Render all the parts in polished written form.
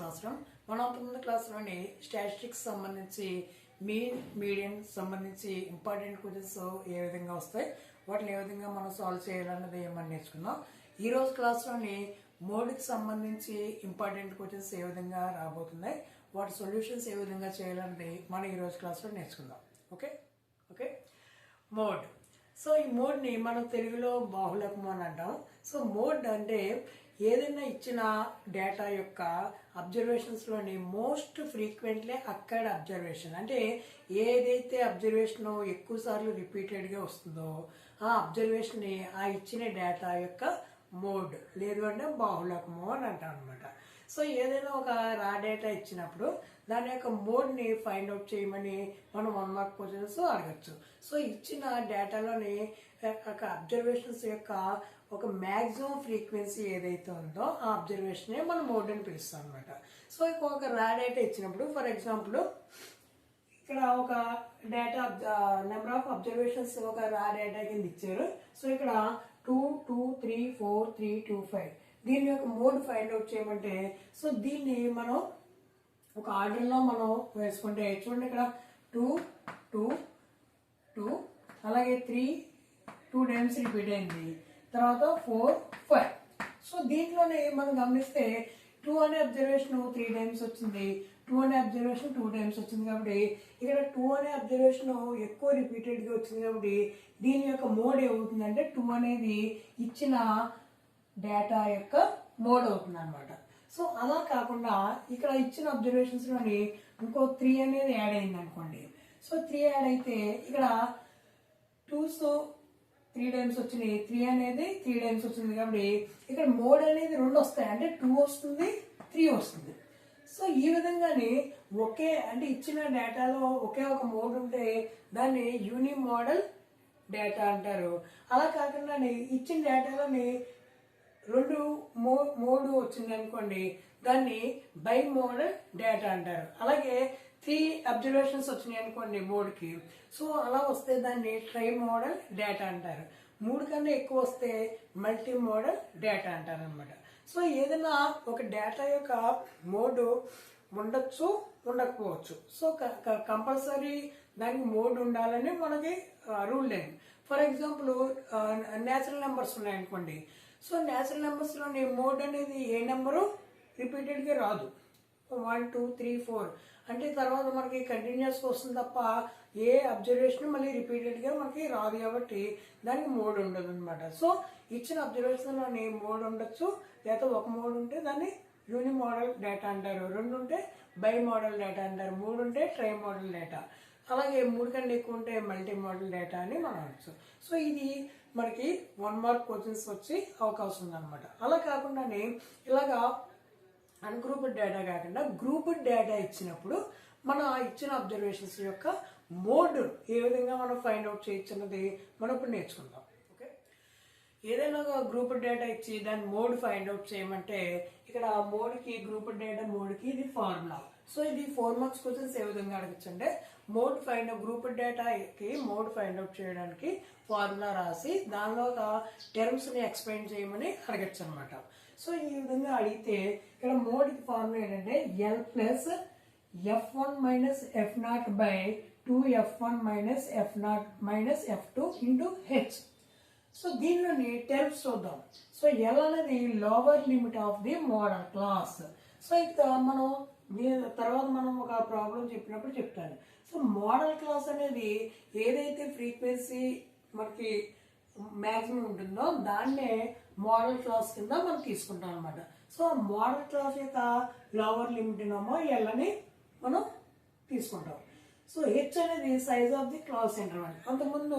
Class room. మనం అవుతున్న క్లాస్లోని statistics సంబంధించి మీన్ మీడియన్ సంబంధించి ఇంపార్టెంట్ క్వశ్చన్స్ ఏ విధంగా వస్తాయి, వాటిని ఏ విధంగా మనం సాల్వ్ చేయాలన్నది ఏమని నేర్చుకుందాం. ఈరోజు క్లాస్లోని మోడ్కి సంబంధించి ఇంపార్టెంట్ క్వశ్చన్స్ ఏ విధంగా రాబోతున్నాయి, వాటి సొల్యూషన్స్ ఏ విధంగా చేయాలన్నది మనం ఈరోజు క్లాస్లో నేర్చుకుందాం. Okay okay mode. సో ఈ మోడ్ని మనం తెలుగులో బాహుళకం అని అంటాం. సో మోడ్ అంటే ఏదైనా ఇచ్చిన డేటా యొక్క అబ్జర్వేషన్స్లోని మోస్ట్ ఫ్రీక్వెంట్లీ అక్కడ అబ్జర్వేషన్, అంటే ఏదైతే అబ్జర్వేషన్ ఎక్కువ సార్లు రిపీటెడ్గా వస్తుందో ఆ అబ్జర్వేషన్ని ఆ ఇచ్చిన డేటా యొక్క మోడ్ లేదు అంటే బాహుళకము అని అంటాం అనమాట. సో ఏదైనా ఒక రా డేటా ఇచ్చినప్పుడు దాని యొక్క మోడ్ని ఫైండ్ అవుట్ చేయమని మనం 1 మార్క్ క్వశ్చన్స్ అడగచ్చు. సో ఇచ్చిన డేటాలోని ఒక అబ్జర్వేషన్స్ యొక్క ఒక మ్యాక్సిమం ఫ్రీక్వెన్సీ ఏదైతే ఉందో ఆ అబ్జర్వేషనే మనం మోడ్ అని పిలుస్తాం అనమాట. సో ఒక రా డేటా ఇచ్చినప్పుడు ఫర్ ఎగ్జాంపుల్ ఇక్కడ ఒక డేటా నెంబర్ ఆఫ్ అబ్జర్వేషన్స్ ఒక రా డేటా కింద ఇచ్చారు. సో ఇక్కడ 2, 2, 3, 4, 3, 2, 5 దీని యొక్క మోడ్ ఫైండ్ అవుట్ చేయమంటే, సో దీన్ని మనం ఒక ఆర్డర్లో మనం వేసుకుంటే చూడండి, ఇక్కడ 2, 2, 2 అలాగే 3 2 టైమ్స్ రిపీట్ అయింది, తర్వాత 4, 5. సో దీంట్లోనే మనం గమనిస్తే 2 అనే అబ్జర్వేషన్ 3 టైమ్స్ వచ్చింది, 2 అనే అబ్జర్వేషన్ 2 టైమ్స్ వచ్చింది. కాబట్టి ఇక్కడ 2 అనే అబ్జర్వేషన్ ఎక్కువ రిపీటెడ్గా వచ్చింది. కాబట్టి దీని యొక్క మోడ్ ఏమవుతుందంటే 2 అనేది ఇచ్చిన డేటా యొక్క మోడ్ అవుతుంది అనమాట. సో అలా కాకుండా ఇక్కడ ఇచ్చిన అబ్జర్వేషన్స్లోని ఇంకో 3 అనేది యాడ్ అయింది అనుకోండి. సో 3 యాడ్ అయితే ఇక్కడ 2s 3 టైమ్స్ వచ్చినాయి, 3 అనేది 3 టైమ్స్ వచ్చింది. కాబట్టి ఇక్కడ మోడ్ అనేది 2 వస్తాయి, అంటే 2 వస్తుంది 3 వస్తుంది. సో ఈ విధంగానే అంటే ఇచ్చిన డేటాలో ఒకే ఒక మోడ్ ఉంటే దాన్ని యూని మోడల్ డేటా అంటారు. అలా కాకుండా ఇచ్చిన డేటాలోని 2 మోడ్ వచ్చింది అనుకోండి, దాన్ని బై మోడల్ డేటా అంటారు. అలాగే 3 అబ్జర్వేషన్స్ వచ్చినాయి అనుకోండి మోడ్కి, సో అలా వస్తే దాన్ని ట్రై మోడల్ డేటా అంటారు. 3 కన్నా ఎక్కువ వస్తే మల్టీ మోడల్ డేటా అంటారు అనమాట. సో ఏదైనా ఒక డేటా యొక్క మోడ్ ఉండొచ్చు ఉండకపోవచ్చు. సో కంపల్సరీ దానికి మోడ్ ఉండాలని మనకి రూల్ లేదు. ఫర్ ఎగ్జాంపుల్ న్యాచురల్ నెంబర్స్ ఉన్నాయనుకోండి. సో న్యాచురల్ నెంబర్స్లోని మోడ్ అనేది ఏ నెంబరు రిపీటెడ్గా రాదు. 1, 2, 3, 4 అంటే తర్వాత మనకి కంటిన్యూస్గా వస్తుంది తప్ప ఏ అబ్జర్వేషన్ మళ్ళీ రిపీటెడ్గా మనకి రాదు. కాబట్టి దానికి మోడ్ ఉండదు అనమాట. సో ఇచ్చిన అబ్జర్వేషన్లోని మోడ్ ఉండొచ్చు, లేదా ఒక మోడ్ ఉంటే దాన్ని యూని మోడల్ డేటా అంటారు, 2 ఉంటే బై మోడల్ డేటా అంటారు, 3 ఉంటే ట్రై మోడల్ డేటా, అలాగే 3 కన్నా ఎక్కువ ఉంటే మల్టీ మోడల్ డేటా అని మనం అనొచ్చు. సో ఇది మనకి 1 మార్క్ క్వశ్చన్స్ వచ్చి అవకాశం ఉందన్నమాట. అలా కాకుండానే ఇలాగా అన్గ్రూప్డ్ డేటా కాకుండా గ్రూప్డ్ డేటా ఇచ్చినప్పుడు మనం ఆ ఇచ్చిన అబ్జర్వేషన్స్ యొక్క మోడ్ ఏ విధంగా మనం ఫైండ్ అవుట్ చేయొచ్చు అన్నది మనం ఇప్పుడు నేర్చుకుందాం. ఓకే, ఏదైనా ఒక గ్రూప్డ్ డేటా ఇచ్చి దాని మోడ్ ఫైండ్ అవుట్ చేయమంటే ఇక్కడ మోడ్కి గ్రూప్డ్ డేటా మోడ్కి ఇది ఫార్ములా. సో ఇది 4 మార్క్స్ క్వశ్చన్స్ ఏ విధంగా అడగచ్చు అంటే గ్రూప్డ్ డేటాకి మోడ్ ఫైండ్ అవుట్ చేయడానికి ఫార్ములా రాసి దానిలో ఒక టర్మ్స్ని ఎక్స్ప్లెయిన్ చేయమని అడగచ్చు అనమాట. సో ఈ విధంగా అడిగితే ఇక్కడ మోడ్కి ఫార్ములా ఏంటంటే L plus F1 minus F0 by 2F1 minus F0 minus F2 into H. So దీనిలోని టర్మ్స్ చూద్దాం. సో L అనేది lower limit of the modal class. So ఇక మనం తర్వాత మనం ఒక ప్రాబ్లం చెప్పినప్పుడు చెప్తాను. సో మోడల్ క్లాస్ అనేది ఏదైతే ఫ్రీక్వెన్సీ మనకి మ్యాక్సిమం ఉంటుందో దాన్నే మోడల్ క్లాస్ కింద మనం తీసుకుంటాం అనమాట. సో మోడల్ క్లాస్ యొక్క లోవర్ లిమిట్ ఏమో ఎల్ అని మనం తీసుకుంటాం. సో హెచ్ అనేది size of the class interval. అంతకుముందు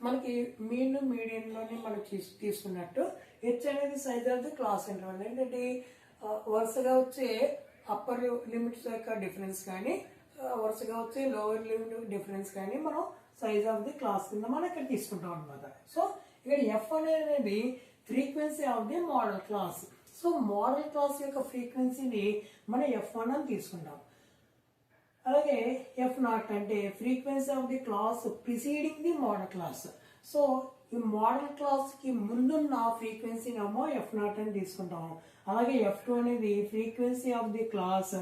మనకి మీడియంలోని మనం తీసుకున్నట్టు హెచ్ అనేది size of the class interval. ఏంటంటే వరుసగా వచ్చే అప్పర్ లిమిట్స్ యొక్క డిఫరెన్స్ కానీ వరుసగా వచ్చే లోవర్ లిమిట్ డిఫరెన్స్ కానీ మనం సైజ్ ఆఫ్ ది క్లాస్ కింద మనం ఇక్కడ తీసుకుంటాం అనమాట. సో ఇక్కడ ఎఫ్ అనేది frequency of the modal class. So modal class యొక్క ఫ్రీక్వెన్సీని మనం F1 అని తీసుకుంటాం. అలాగే F0 అంటే frequency of the class preceding the modal class. So ఈ మోడల్ క్లాస్కి ముందున్న ఫ్రీక్వెన్సీనేమో F0 అని తీసుకుంటాం. అలాగే F2 అనేది frequency of the class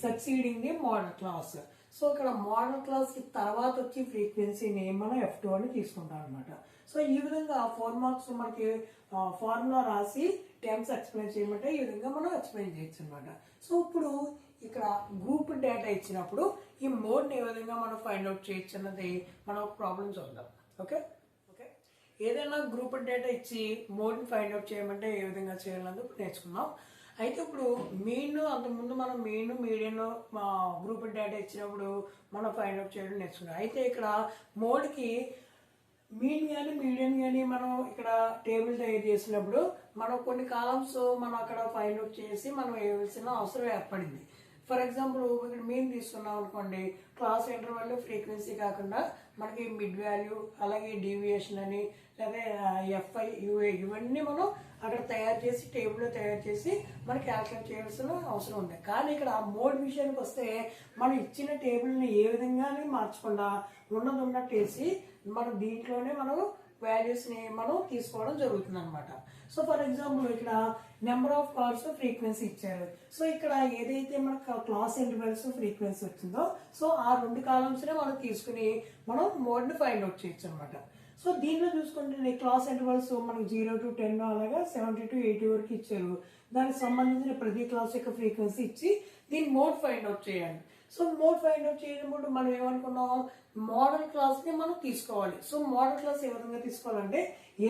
succeeding the modal class. So ఇక్కడ మోడల్ క్లాస్కి తర్వాత వచ్చి ఫ్రీక్వెన్సీని మనం F2 అని తీసుకుంటాం అనమాట. సో ఈ విధంగా 4 మార్క్స్ మనకి ఫార్ములా రాసి టర్మ్స్ ఎక్స్ప్లెయిన్ చేయమంటే ఈ విధంగా మనం ఎక్స్ప్లెయిన్ చేయొచ్చు అనమాట. సో ఇప్పుడు ఇక్కడ గ్రూప్ డేటా ఇచ్చినప్పుడు ఈ మోడ్ని ఏ విధంగా మనం ఫైండ్ అవుట్ చేయొచ్చు అన్నది మనం ఒక ప్రాబ్లం చూద్దాం. ఓకే ఓకే ఏదైనా గ్రూప్ డేటా ఇచ్చి మోడ్ని ఫైండ్ అవుట్ చేయమంటే ఏ విధంగా చేయాలన్నది ఇప్పుడు నేర్చుకున్నాం. అయితే ఇప్పుడు మీన్ అంతకుముందు మనం మీన్ మీడియన్ గ్రూప్ డేటా ఇచ్చినప్పుడు మనం ఫైండ్ అవుట్ చేయడం నేర్చుకున్నాం. అయితే ఇక్కడ మోడ్కి మీన్ కానీ మీడియన్ కానీ మనం ఇక్కడ టేబుల్ తయారు చేసినప్పుడు మనం కొన్ని కాలమ్స్ మనం అక్కడ ఫైండ్ అవుట్ చేసి మనం వేయాల్సిన అవసరం ఏర్పడింది. ఫర్ ఎగ్జాంపుల్ ఇక్కడ మీన్ తీసుకున్నాం అనుకోండి, క్లాస్ ఇంటర్వల్ ఫ్రీక్వెన్సీ కాకుండా మనకి మిడ్ వాల్యూ అలాగే డీవియేషన్ అని లేదా ఎఫ్ఐ యూఏ ఇవన్నీ మనం అక్కడ తయారు చేసి టేబుల్లో తయారు చేసి మనం క్యాల్కులేట్ చేయాల్సిన అవసరం ఉంది. కానీ ఇక్కడ మోడ్ విషయానికి వస్తే మనం ఇచ్చిన టేబుల్ని ఏ విధంగా మార్చకుండా ఉన్నది ఉన్నట్టు వేసి మనం దీంట్లోనే మనం వాల్యూస్ని మనం తీసుకోవడం జరుగుతుంది అనమాట. సో ఫర్ ఎగ్జాంపుల్ ఇక్కడ నెంబర్ ఆఫ్ కార్స్ ఫ్రీక్వెన్సీ ఇచ్చారు. సో ఇక్కడ ఏదైతే మనకు క్లాస్ ఇంటర్వెల్స్ ఫ్రీక్వెన్సీ వచ్చిందో సో ఆ 2 కాలమ్స్నే మనం తీసుకుని మనం మోడ్ని ఫైండ్ అవుట్ చేయొచ్చు అనమాట. సో దీనిలో చూసుకుంటే క్లాస్ ఇంటర్వల్స్ మనకు 0 to 10 అలాగా 70 to 80 వరకు ఇచ్చారు. దానికి సంబంధించిన ప్రతి క్లాస్ యొక్క ఫ్రీక్వెన్సీ ఇచ్చి దీన్ని మోడ్ ఫైండ్ అవుట్ చేయాలి. సో మోడ్ ఫైండ్ అవుట్ చేయడం మనం ఏమనుకున్నాం, మోడల్ క్లాస్ని మనం తీసుకోవాలి. సో మోడల్ క్లాస్ ఏ విధంగా తీసుకోవాలంటే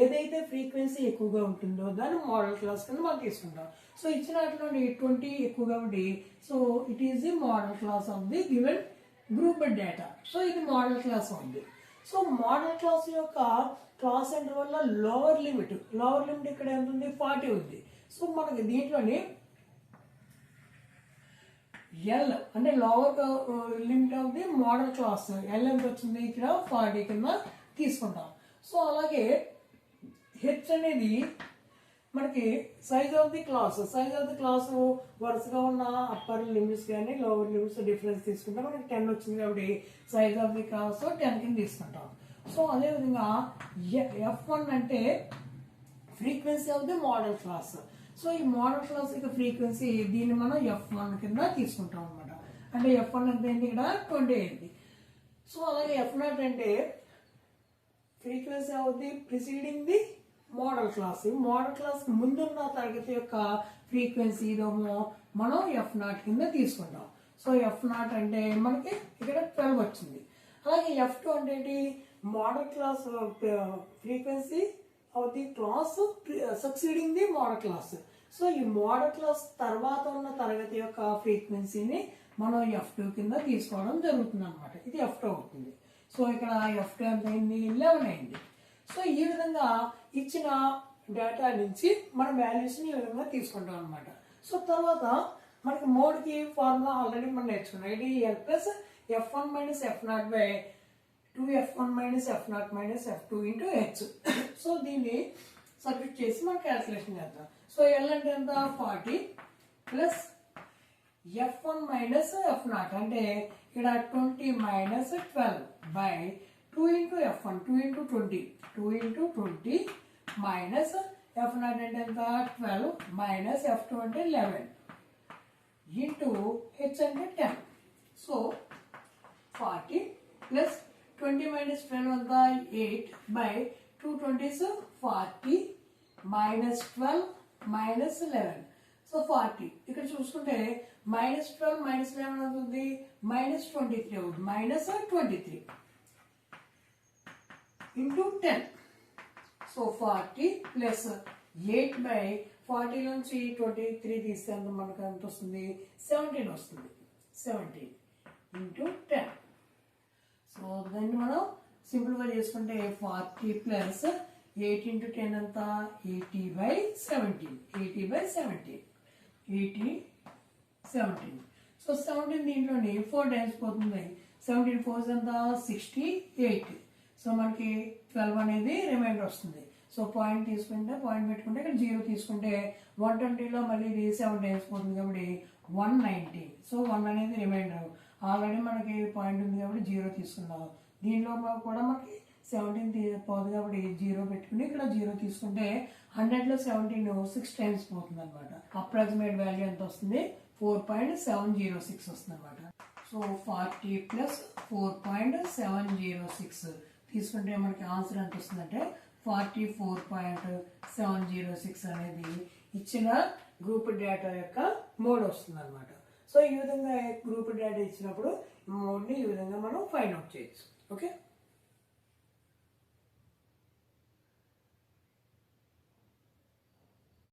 ఏదైతే ఫ్రీక్వెన్సీ ఎక్కువగా ఉంటుందో దాన్ని మోడల్ క్లాస్ కింద మనం తీసుకుంటాం. సో ఇచ్చిన వాటిలో 20 ఎక్కువగా ఉండి so it is the modal class of the given group data. So ఇది మోడల్ క్లాస్ ఉంది. సో మోడల్ క్లాస్ యొక్క క్లాస్ సెంటర్ వల్ల లోవర్ లిమిట్ ఇక్కడ ఎంత ఉంది 40 ఉంది. సో మనకి దీంట్లోని ఎల్ అంటే lower limit of the modal class L ఎంత వచ్చింది ఇక్కడ 40 కింద తీసుకుంటాం. సో అలాగే హెచ్ అనేది మనకి సైజ్ ఆఫ్ ది క్లాస్ వరుసగా ఉన్న అప్పర్ లిమిట్స్ కానీ లోవర్ లిమిట్స్ డిఫరెన్స్ తీసుకుంటాం. మనకి 10 వచ్చింది కాబట్టి సైజ్ ఆఫ్ ది క్లాస్ 10 కింద తీసుకుంటాం. సో అదేవిధంగా F1 అంటే frequency of the modal class. So ఈ మోడల్ క్లాస్ యొక్క ఫ్రీక్వెన్సీ దీన్ని మనం F1 కింద తీసుకుంటాం అనమాట. అంటే F1 ఎంత అయింది ఇక్కడ 20 అయింది. సో అలాగే F0 అంటే frequency of the preceding the modal class. Modal class ముందున్న తరగతి యొక్క ఫ్రీక్వెన్సీ ఇదేమో మనం F0 కింద తీసుకుంటాం. సో F0 అంటే మనకి ఇక్కడ 12 వచ్చింది. అలాగే F2 అంటే ఏంటి, modal class frequency of the class succeeding the modal class. So ఈ మోడల్ క్లాస్ తర్వాత ఉన్న తరగతి యొక్క ఫ్రీక్వెన్సీని మనం F2 కింద తీసుకోవడం జరుగుతుంది అనమాట. ఇది F2 అవుతుంది. సో ఇక్కడ F2 ఎంత అయింది 11 అయింది. సో ఈ విధంగా ఇచ్చిన డేటా నుంచి మన వాల్యూస్ని ఈ విధంగా తీసుకుంటాం అనమాట. సో తర్వాత మనకి మోడ్కి ఫార్ములా ఆల్రెడీ మనం నేర్చుకున్నాం. ఇది L plus F1 minus F0 by 2F1 minus F0 minus F2 into H. So దీన్ని సబ్స్టిట్యూట్ చేసి మనం క్యాల్కులేషన్ చేద్దాం. సో L అంటే ఎంత 40 ప్లస్ F1 మైనస్ F0 అంటే ఇక్కడ 20 minus 12 by 2 into F1 2 into 20 minus F0 అంటే ఎంత 12 మైనస్ F2 అంటే 11 ఇంటూ H అంటే 10. సో 40 ప్లస్ 20 మైనస్ 12 అంతా 8 by 2 20s 40 minus 12 minus 11. So 40 ఇక్కడ చూసుకుంటే మైనస్ 12 మైనస్ 11 అవుతుంది మైనస్ 23 అవుతుంది minus 23 into 10. So 40 plus 8 by 40 నుంచి 23 తీస్తే మనకు ఎంత వస్తుంది 17 వస్తుంది. 17 ఇంటూ 10. సో దాన్ని మనం సింపుల్గా చేసుకుంటే 40 ప్లస్ 8 ఇంటూ 10 అంతా 80 బై 17 సో 17 దీంట్లోని 4 టైమ్స్ పోతుంది. 17 4 అంతా 68. సో మనకి 12 అనేది రిమైండర్ వస్తుంది. సో పాయింట్ తీసుకుంటే పాయింట్ పెట్టుకుంటే ఇక్కడ 0 తీసుకుంటే 120లో మళ్ళీ ఇది 7 టైమ్స్ పోతుంది కాబట్టి 190. సో 1 అనేది రిమైండర్. ఆల్రెడీ మనకి పాయింట్ ఉంది కాబట్టి 0 తీసుకున్నాం. దీనిలో కూడా మనకి 17 పోదు కాబట్టి 0 పెట్టుకుని ఇక్కడ 0 తీసుకుంటే 100లో 17 6 టైమ్స్ పోతుంది అనమాట. అప్రాక్సిమేట్ వాల్యూ ఎంత వస్తుంది? 4.706 వస్తుంది అనమాట. సో 40 ప్లస్ 4.706 తీసుకుంటే మనకి ఆన్సర్ ఎంత వస్తుందంటే 44.706 అనేది ఇచ్చిన గ్రూప్ డేటా యొక్క మోడ్ వస్తుంది అనమాట. సో ఈ విధంగా గ్రూప్ డేటా ఇచ్చినప్పుడు మోడ్ని ఈ విధంగా మనం ఫైండ్ అవుట్ చేయొచ్చు. ఓకే.